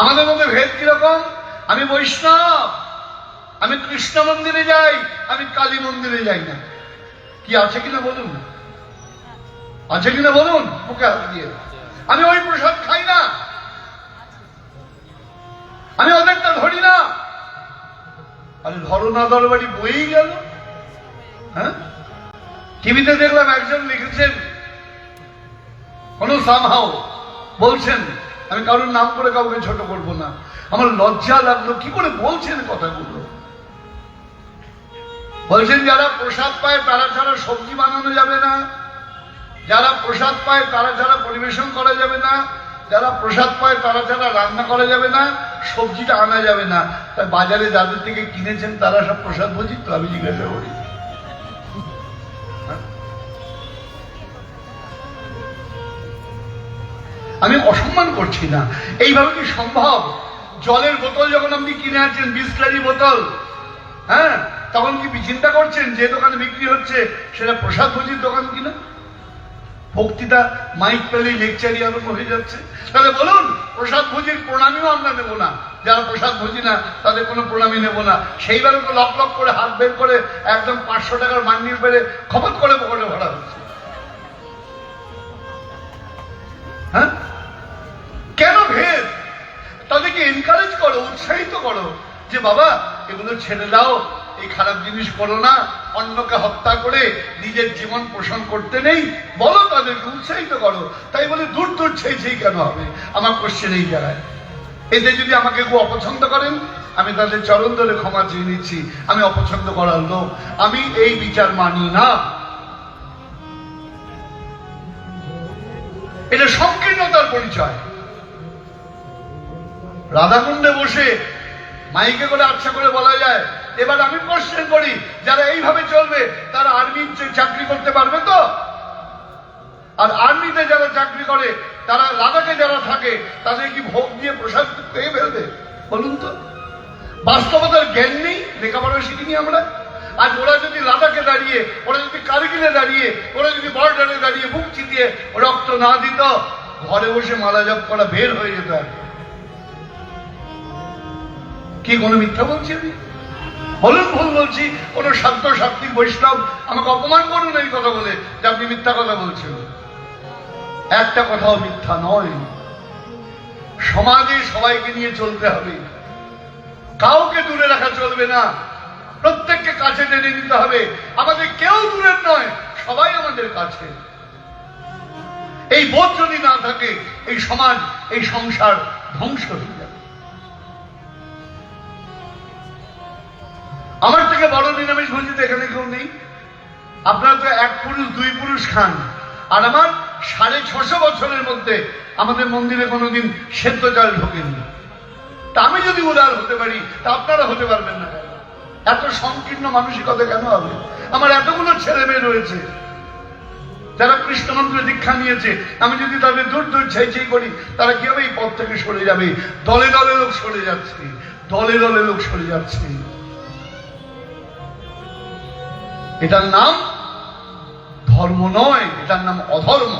আমাদের মধ্যে ভেদ কিরকম? আমি বৈষ্ণব, আমি কৃষ্ণ মন্দিরে যাই, আমি কালী মন্দিরে যাই না। কি আছে কিনা বলুন, আছে কিনা বলুন মুখে হাত দিয়ে। আমি ওই প্রসাদ খাই না, আমি ওদেরটা ধরি না। আরে ধরো না, দরবারি বই গেল। হ্যাঁ, টিভিতে দেখলাম একজন লিখেছেন, কোন সামহাও বলছেন, আমি কারোর নাম করে কাউকে ছোট করবো না, আমার লজ্জা লাগলো কি করে বলছেন কথাগুলো। বলছেন যারা প্রসাদ পায় তারা ছাড়া সবজি বানানো যাবে না, যারা প্রসাদ পায় তারা ছাড়া পরিবেশন করা যাবে না, যারা প্রসাদ পায় তারা ছাড়া রান্না করা যাবে না, সবজিটা আনা যাবে না। তাই বাজারে যাদের থেকে কিনেছেন তারা সব প্রসাদ ভোজি? তো আমি জিজ্ঞাসা করি, আমি অসম্মান করছি না, এইভাবে কি সম্ভব? জলের বোতল যখন আপনি কিনে আনছেন, বিসলারি বোতল, হ্যাঁ, তখন কি চিন্তা করছেন যে দোকানে বিক্রি হচ্ছে সেটা প্রসাদ ভোজির দোকান কিনা? বক্তৃতা মাইক পেলেই লেকচারি আরম্ভ হয়ে যাচ্ছে। তাহলে বলুন, প্রসাদ ভোজির প্রণামীও আমরা নেব না, যারা প্রসাদ ভোজি না তাদের কোনো প্রণামী নেব না। সেইবারে তো লক লক করে হাত বের করে একদম 500 টাকার মান্ডির বেড়ে খপত করে পকেটে ভরা হচ্ছে। হ্যাঁ, কেন ভেদ? তাদেরকে এনকারেজ করো, উৎসাহিত করো যে বাবা এগুলো ছেড়ে দাও, এই খারাপ জিনিস করো না, অন্যকে হত্যা করে নিজের জীবন পোষণ করতে নেই, বলো, তাদেরকে উৎসাহিত করো। তাই বলে দূর দূর ছেই কেন হবে? আমার কোশ্চেন এই জায়গায়। এতে যদি আমাকে কেউ অপছন্দ করেন, আমি তাদের চরণ ধরে ক্ষমা চেয়ে নিচ্ছি, আমি অপছন্দ করার লোক, আমি এই বিচার মানি না। এটা সংকীর্ণতার পরিচয়। রাধাকুণ্ডে বসে মাইকে করে আচ্ছা করে বলা যায়। এবার আমি কোশ্চেন করি, যারা এইভাবে চলবে তারা আর্মির চাকরি করতে পারবে তো? আর আর্মিতে যারা চাকরি করে তারা লাদাখে যারা থাকে তাদের কি ভোগ দিয়ে প্রসাদ পেয়ে ফেলবে? বলুন তো, বাস্তবতার জ্ঞান নেই, লেখাপড়া শিখিনি আমরা। আজ ওরা যদি লাদাখে দাঁড়িয়ে, ওরা যদি কারগিলে দাঁড়িয়ে, ওরা যদি বর্ডারে দাঁড়িয়ে বুক চিতিয়ে রক্ত না দিত, ঘরে বসে মালা জপ করা বের হয়ে যেত। কি কোনো মিথ্যা বলছি আমি? বলুন ভুল বলছি? কোন শান্ত সাত্বিক বৈষ্ণব আমাকে অপমান করুন এই কথা বলে যে আপনি মিথ্যা কথা বলছেন। একটা কথাও মিথ্যা নয়। সমাজে সবাইকে নিয়ে চলতে হবে, কাউকে দূরে রাখা চলবে না, প্রত্যেককে কাছে টেনে নিতে হবে। আমাদের কেউ দূরের নয়, সবাই আমাদের কাছে। এই বোধ যদি না থাকে, এই সমাজ, এই সংসার ধ্বংস হয়ে যাবে। আমার থেকে বড় নিরামিষ ভোজি তো এখানে কেউ নেই। আপনারা তো 1 পুরুষ 2 পুরুষ খান, আর আমার 650 বছরের মধ্যে আমাদের মন্দিরে কোনোদিন সেদ্ধ চাল ঢোকেনি। তা আমি যদি উদার হতে পারি, তা আপনারা হতে পারবেন না কেন? এত সংকীর্ণ মানসিকতা কেন হবে? আমার এতগুলো ছেলে মেয়ে রয়েছে যারা কৃষ্ণ মন্ত্রে দীক্ষা নিয়েছে, আমি যদি তাদের দূর দূর ছেই করি, তারা কিভাবে এই পথ থেকে সরে যাবে? দলে দলে লোক সরে যাচ্ছে, দলে দলে লোক সরে যাচ্ছে। এটার নাম ধর্ম নয়, এটার নাম অধর্ম।